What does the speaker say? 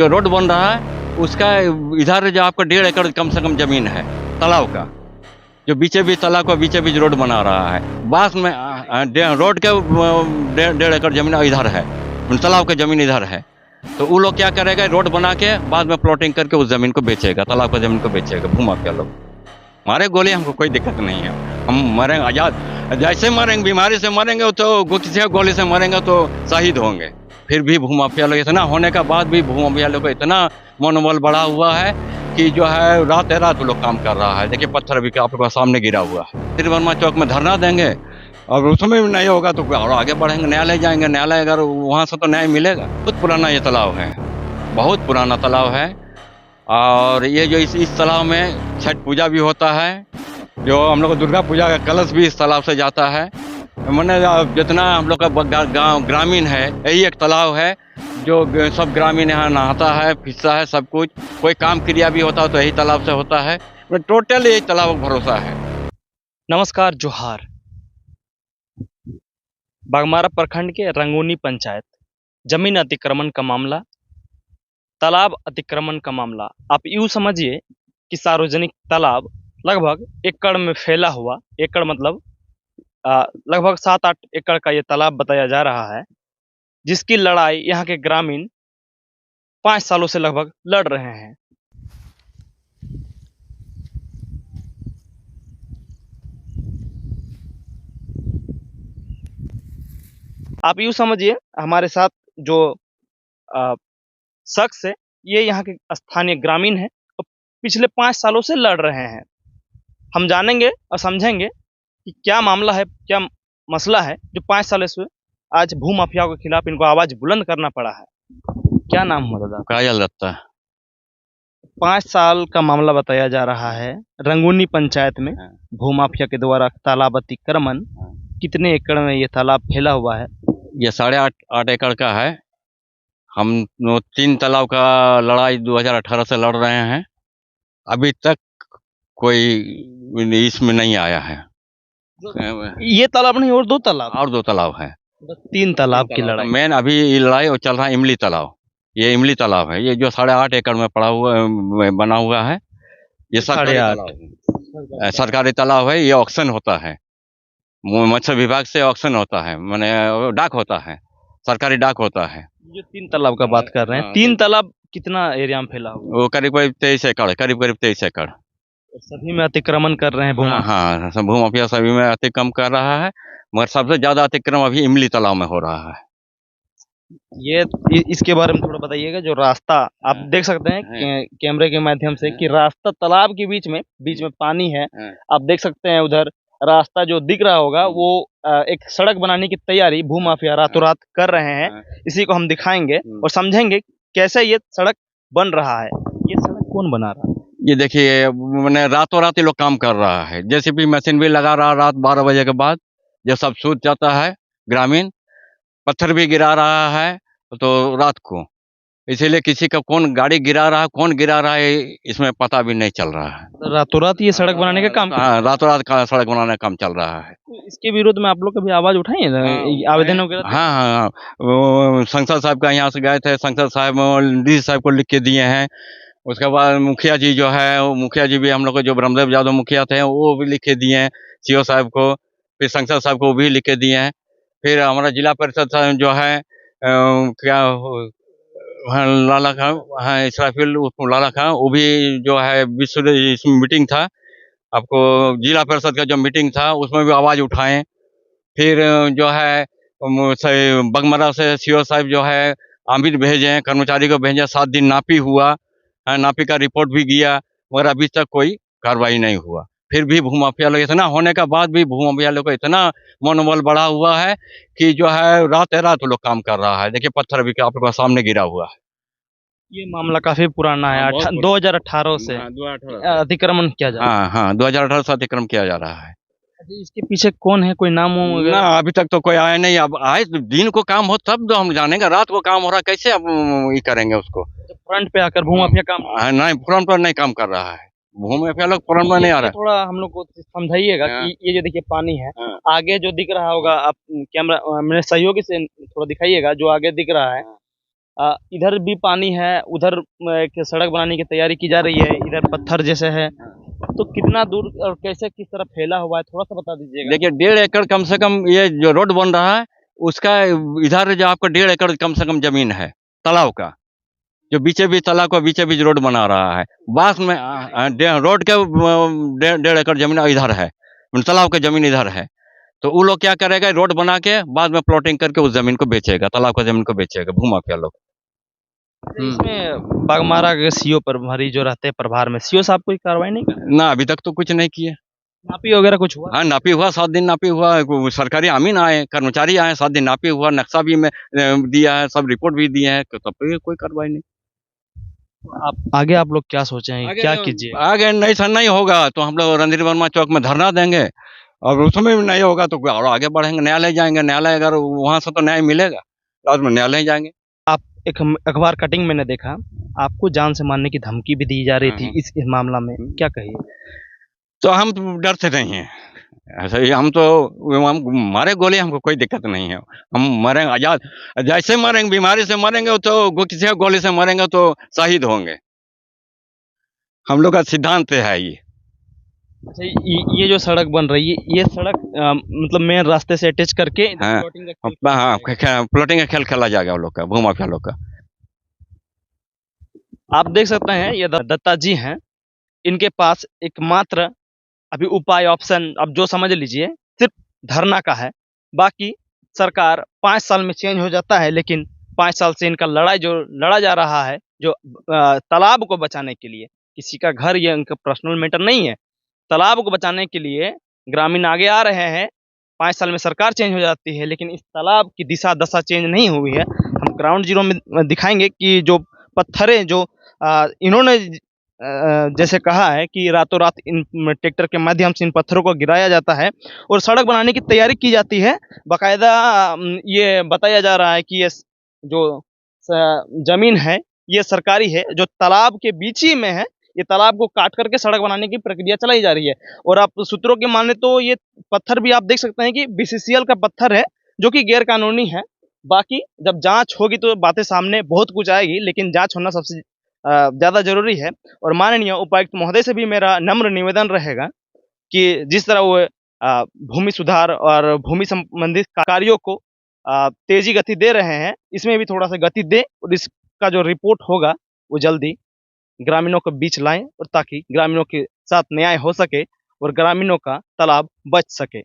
जो रोड बन रहा है उसका इधर जो आपको 1.5 एकड़ कम से कम जमीन है तालाब का, जो बीचे बीच तालाब का बीचे बीच रोड बना रहा है। बास में रोड के 1.5 एकड़ जमीन इधर है, तालाब का जमीन इधर है। तो वो लोग क्या करेगा, रोड बना के बाद में प्लॉटिंग करके उस जमीन को बेचेगा, तालाब का जमीन को बेचेगा भूमाफिया लोग। मारे गोली हमको कोई दिक्कत नहीं है, हम मरेंगे आजाद, जैसे मरेंगे बीमारी से मरेंगे तो किसी गोली से मरेंगे तो शहीद होंगे। फिर भी भूमाफिया लोग इतना होने का बाद भी भूमाफिया लोग को इतना मनोबल बढ़ा हुआ है कि जो है रात लोग काम कर रहा है। देखिए पत्थर भी आपके पास सामने गिरा हुआ है। फिर वर्मा चौक में धरना देंगे और उसमें भी नहीं होगा तो और आगे बढ़ेंगे, न्यायालय जाएंगे, न्यायालय अगर वहाँ से तो न्याय मिलेगा। बहुत पुराना ये तालाब है, बहुत पुराना तालाब है। और ये जो इस तालाब में छठ पूजा भी होता है, जो हम लोग दुर्गा पूजा का कलश भी इस तालाब से जाता है। मैंने जितना हम लोग का गाँव ग्रामीण है, यही एक तालाब है जो सब ग्रामीण यहाँ नहाता है, फिसता है, सब कुछ। कोई काम क्रिया भी होता है तो यही तालाब से होता है। टोटल यही तालाब का भरोसा है। नमस्कार, जोहार। बागमारा प्रखंड के रंगूनी पंचायत, जमीन अतिक्रमण का मामला, तालाब अतिक्रमण का मामला। आप यूँ समझिए कि सार्वजनिक तालाब लगभग एकड़ में फैला हुआ, एकड़ मतलब लगभग 7-8 एकड़ का ये तालाब बताया जा रहा है, जिसकी लड़ाई यहाँ के ग्रामीण 5 सालों से लगभग लड़ रहे हैं। आप यूँ समझिए हमारे साथ जो शख्स है, ये यहाँ के स्थानीय ग्रामीण है और पिछले 5 सालों से लड़ रहे हैं। हम जानेंगे और समझेंगे कि क्या मामला है, क्या मसला है जो 5 सालों से आज भूमाफियाओं के खिलाफ इनको आवाज बुलंद करना पड़ा है। क्या नाम हुआ दादा? कायल दत्ता। 5 साल का मामला बताया जा रहा है रंगूनी पंचायत में भूमाफिया के द्वारा तालाब अतिक्रमण। कितने एकड़ में ये तालाब फैला हुआ है? ये 8.5 एकड़ का है। हम 3 तालाब का लड़ाई 2018 से लड़ रहे हैं, अभी तक कोई इसमें नहीं आया है। ये तालाब नहीं और 2 तालाब? और 2 तालाब है, 3 तालाब की लड़ाई। मेन अभी ये लड़ाई और चल रहा है इमली तालाब। ये इमली तालाब है, ये जो 8.5 एकड़ में पड़ा हुआ बना हुआ है। ये सरकारी तालाब है। ये ऑक्शन होता है, मत्स्य विभाग से ऑक्शन होता है, माने डाक होता है, सरकारी डाक होता है। जो 3 तालाब का बात कर रहे हैं, 3 तालाब कितना एरिया में फैला हुआ? वो करीब 23 एकड़, करीब 23 एकड़। सभी में अतिक्रमण कर रहे हैं भूमाफिया? हाँ, भूमाफिया सभी में अतिक्रमण कर रहा है, मगर सबसे ज्यादा अतिक्रमण अभी इमली तालाब में हो रहा है। ये इसके बारे में थोड़ा बताइएगा। जो रास्ता आप देख सकते हैं कैमरे के माध्यम से कि रास्ता तालाब के बीच में पानी है। आप देख सकते हैं उधर रास्ता जो दिख रहा होगा वो एक सड़क बनाने की तैयारी भूमाफिया रातों रात कर रहे हैं। इसी को हम दिखाएंगे और समझेंगे कैसे ये सड़क बन रहा है। ये सड़क कौन बना रहा है? ये देखिए, मैंने रातों रात ये लोग काम कर रहा है। जेसीबी मशीन भी लगा रहा, रात 12 बजे के बाद जब सब सूत जाता है ग्रामीण, पत्थर भी गिरा रहा है तो रात को। इसीलिए किसी का कौन गाड़ी गिरा रहा है, कौन गिरा रहा है, इसमें पता भी नहीं चल रहा है। रातों रात ये सड़क बनाने का काम? हाँ, रातों रात का सड़क बनाने का काम चल रहा है। इसके विरोध में आप लोग कभी आवाज उठाए, आवेदन वगैरह? हाँ, वो संसद साहब का यहाँ से गए थे, संसद साहब डी साहब को लिख के दिए हैं। उसके बाद मुखिया जी जो है, वो मुखिया जी भी हम लोग को, जो ब्रह्मदेव यादव मुखिया थे, वो भी लिख के दिए हैं सीओ साहब को, फिर संसद साहब को भी लिख के दिए हैं। फिर हमारा जिला परिषद जो है क्या लाला खां, हाँ इसराफिल लाला खां, वो भी जो है विश्व इसमें मीटिंग था, आपको जिला परिषद का जो मीटिंग था उसमें भी आवाज उठाएं। फिर जो है बगमरा से सीओ साहब जो है आमिर भेजे, कर्मचारी को भेजे, 7 दिन नापी हुआ, नापी का रिपोर्ट भी गया, मगर अभी तक कोई कार्रवाई नहीं हुआ। फिर भी भूमाफिया लोग इतना होने का बाद भी भूमाफिया लोग को इतना मनोबल बढ़ा हुआ है कि जो है रात लोग काम कर रहा है। देखिए पत्थर भी आपके पास सामने गिरा हुआ है। ये मामला काफी पुराना है, 2018 से अतिक्रमण किया जा रहा है। हाँ, 2018 से अतिक्रमण किया जा रहा है। इसके पीछे कौन है, कोई नाम ना अभी तक तो कोई आया नहीं। अब आए दिन को काम हो तब तो हम जानेंगे, रात को काम हो रहा है, कैसे अब ये करेंगे उसको? फ्रंट पे आकर भूमाफिया काम नहीं, फ्रंट पर नहीं काम कर रहा है, भूमाफिया लोग फ्रंट में नहीं आ रहा है। थोड़ा हम लोग को समझाइएगा कि ये जो देखिए पानी है, आगे जो दिख रहा होगा, आप कैमरा मेरे सहयोगी से थोड़ा दिखाइएगा, जो आगे दिख रहा है इधर भी पानी है, उधर एक सड़क बनाने की तैयारी की जा रही है, इधर पत्थर जैसे है। तो कितना दूर और कैसे किस तरह फैला हुआ है, थोड़ा सा बता दीजिएगा। देखिए 1.5 एकड़ कम से कम ये जो रोड बन रहा है उसका इधर जो आपको 1.5 एकड़ कम से कम जमीन है तालाब का, जो बीचे बीच तालाब का बीचे बीच रोड बना रहा है। बास में रोड के 1.5 एकड़ जमीन इधर है, तालाब का जमीन इधर है। तो वो लोग क्या करेगा, रोड बना के बाद में प्लॉटिंग करके उस जमीन को बेचेगा, तालाब का जमीन को बेचेगा भूमाफिया लोग। इसमें बागमारा के सीओ प्रभारी जो रहते हैं प्रभार में, सीओ साहब कोई कार्रवाई नहीं कर, ना अभी तक तो कुछ नहीं किए। नापी वगैरह कुछ हुआ? हाँ नापी हुआ, 7 दिन नापी हुआ, सरकारी अमीन आए, कर्मचारी आए, 7 दिन नापी हुआ, नक्शा भी में दिया है, सब रिपोर्ट भी दिए हैं, तब तो कोई कार्रवाई नहीं। आप आगे आप लोग क्या सोचे हैं, क्या कीजिए? आगे नहीं सर, नहीं होगा तो हम लोग रणधीर वर्मा चौक में धरना देंगे, और उसमें भी नहीं होगा तो और आगे बढ़ेंगे, न्यायालय जाएंगे। न्यायालय अगर वहां से तो न्याय मिलेगा तो में न्यायालय जाएंगे। आप एक अखबार कटिंग मैंने देखा, आपको जान से मारने की धमकी भी दी जा रही थी इस मामला में, क्या कहिए? तो हम डरते नहीं हैं, ऐसा ही हम तो हम मारे गोली, हमको कोई दिक्कत नहीं है, हम मरेंगे आजाद, जैसे मरेंगे, बीमारी से मरेंगे तो किसी गोली से मरेंगे तो शहीद होंगे, हम लोग का सिद्धांत है ये। अच्छा, ये जो सड़क बन रही है, ये सड़क मतलब मेन रास्ते से अटैच करके हाँ हाँ, प्लॉटिंग का खेल खेला जाएगा वो लोग का, भूमाफिया लोग का। आप देख सकते हैं ये दत्ता जी हैं, इनके पास एकमात्र अभी उपाय ऑप्शन अब जो समझ लीजिए सिर्फ धरना का है। बाकी सरकार 5 साल में चेंज हो जाता है, लेकिन 5 साल से इनका लड़ाई जो लड़ा जा रहा है, जो तालाब को बचाने के लिए, किसी का घर ये इनका पर्सनल मैटर नहीं है, तालाब को बचाने के लिए ग्रामीण आगे आ रहे हैं। 5 साल में सरकार चेंज हो जाती है, लेकिन इस तालाब की दिशा दशा चेंज नहीं हुई है। हम ग्राउंड जीरो में दिखाएंगे कि जो पत्थरें जो इन्होंने जैसे कहा है कि रातों रात इन ट्रैक्टर के माध्यम से इन पत्थरों को गिराया जाता है और सड़क बनाने की तैयारी की जाती है। बाकायदा ये बताया जा रहा है कि ये जो जमीन है ये सरकारी है, जो तालाब के बीच ही में है। ये तालाब को काट करके सड़क बनाने की प्रक्रिया चलाई जा रही है। और आप सूत्रों के माने तो ये पत्थर भी आप देख सकते हैं कि बीसीसीएल का पत्थर है, जो कि गैर कानूनी है। बाकी जब जांच होगी तो बातें सामने बहुत कुछ आएगी, लेकिन जांच होना सबसे ज़्यादा जरूरी है। और माननीय उपायुक्त महोदय से भी मेरा नम्र निवेदन रहेगा कि जिस तरह वो भूमि सुधार और भूमि संबंधित कार्यों को तेजी गति दे रहे हैं, इसमें भी थोड़ा सा गति दे और इसका जो रिपोर्ट होगा वो जल्दी ग्रामीणों के बीच लाएं, और ताकि ग्रामीणों के साथ न्याय हो सके और ग्रामीणों का तालाब बच सके।